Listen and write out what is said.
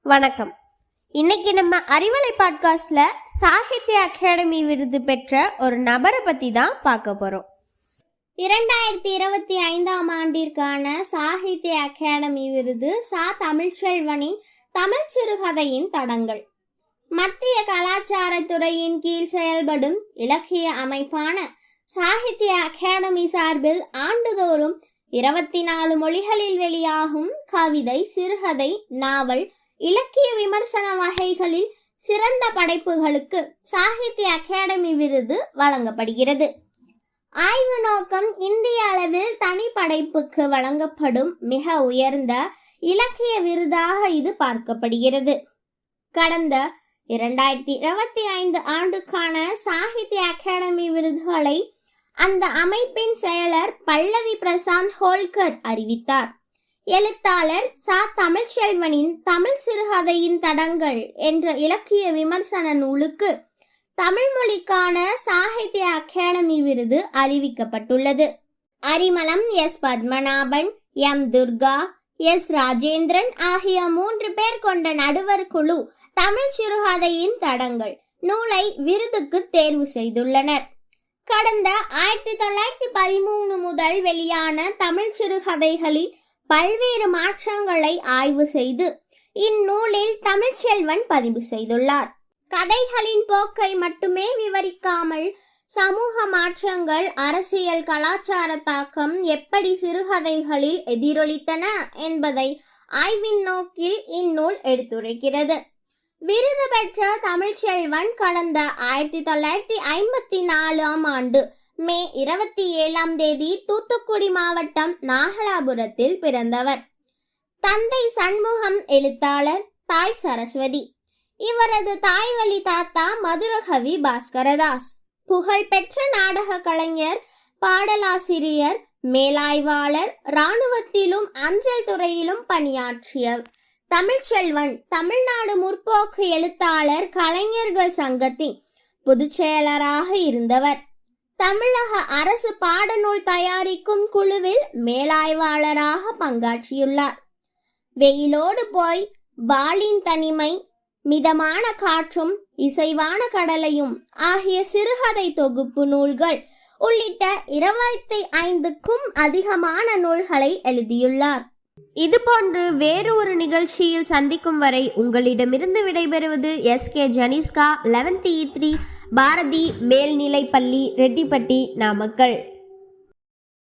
வணக்கம். இன்னைக்கு நம்ம அறிவலை பாட்காஸ்ட்ல சாகித்ய அகாடமி விருது பெற்ற ஒரு நபரை பத்தி தான் பார்க்க போறோம். 2025 ஆண்டிற்கான சாகித்ய அகாடமி விருது சா. தமிழ்ச்செல்வனின் தமிழ் சிறுகதையின் தடங்கள். மத்திய கலாச்சாரத்துறையின் கீழ் செயல்படும் இலக்கிய அமைப்பான சாகித்ய அகாடமி சார்பில் ஆண்டுதோறும் 24 மொழிகளில் வெளியாகும் கவிதை, சிறுகதை, நாவல், இலக்கிய விமர்சன வகைகளில் சிறந்த படைப்புகளுக்கு சாகித்ய அகாடமி விருது வழங்கப்படுகிறது. ஆய்வு நோக்கம் இந்திய அளவில் தனி படைப்புக்கு வழங்கப்படும் மிக உயர்ந்த இலக்கிய விருதாக இது பார்க்கப்படுகிறது. கடந்த 2025 ஆண்டுக்கான சாகித்ய அகாடமி விருதுகளை அந்த அமைப்பின் செயலர் பல்லவி பிரசாந்த் ஹோல்கர் அறிவித்தார். எழுத்தாளர் சா. தமிழ்ச்செல்வனின் தமிழ் சிறுகதையின் தடங்கள் என்ற இலக்கிய விமர்சன நூலுக்கு தமிழ் மொழிக்கான சாகித்ய அகாடமி விருது அறிவிக்கப்பட்டுள்ளது. Arimalam, S. Padmanabhan, M. Durga, S. Rajendran ஆகிய 3 பேர் கொண்ட நடுவர் குழு தமிழ் சிறுகதையின் தடங்கள் நூலை விருதுக்கு தேர்வு செய்துள்ளனர். கடந்த 1913 முதல் வெளியான தமிழ் சிறுகதைகளில் பல்வேறு மாற்றங்களை ஆய்வு செய்து இந்நூலில் தமிழ்ச்செல்வன் பதிவு செய்துள்ளார். கதைகளின் போக்கை மட்டுமே விவரிக்காமல் சமூக மாற்றங்கள், அரசியல், கலாச்சார தாக்கம் எப்படி சிறுகதைகளில் எதிரொலித்தன என்பதை ஆய்வின் நோக்கில் இந்நூல் எடுத்துரைக்கிறது. விருது பெற்ற தமிழ்ச்செல்வன் கடந்த 1954 ஆண்டு மே 27 தூத்துக்குடி மாவட்டம் நாகலாபுரத்தில் பிறந்தவர். தந்தை சண்முகம் எழுத்தாளர், தாய் சரஸ்வதி. இவரது தாய் வழி தாத்தா மதுரகவி பாஸ்கரதாஸ் புகழ்பெற்ற நாடக கலைஞர், பாடலாசிரியர், மேலாய்வாளர், இராணுவத்திலும் அஞ்சல் துறையிலும் பணியாற்றிய தமிழ்ச்செல்வன் தமிழ்நாடு முற்போக்கு எழுத்தாளர் கலைஞர்கள் சங்கத்தின் பொதுச் செயலராக இருந்தவர். தமிழக அரசு பாடநூல் தயாரிக்கும் குழுவில் மேலாய்வாளராக பங்காற்றியுள்ளார். வெயிலோடு போய், வாளின் தனிமை, மிதமான காற்றும், இசைவான கடலையும் ஆகிய சிறுகதை தொகுப்பு நூல்கள் உள்ளிட்ட 25க்கும் அதிகமான நூல்களை எழுதியுள்ளார். இதுபோன்று வேறு ஒரு நிகழ்ச்சியில் சந்திக்கும் வரை உங்களிடமிருந்து விடைபெறுவது SK ஜனிஸ்கா, 11th E3 பாரதி மேல்நிலைப்பள்ளி, ரெட்டிப்பட்டி, நாமக்கல்.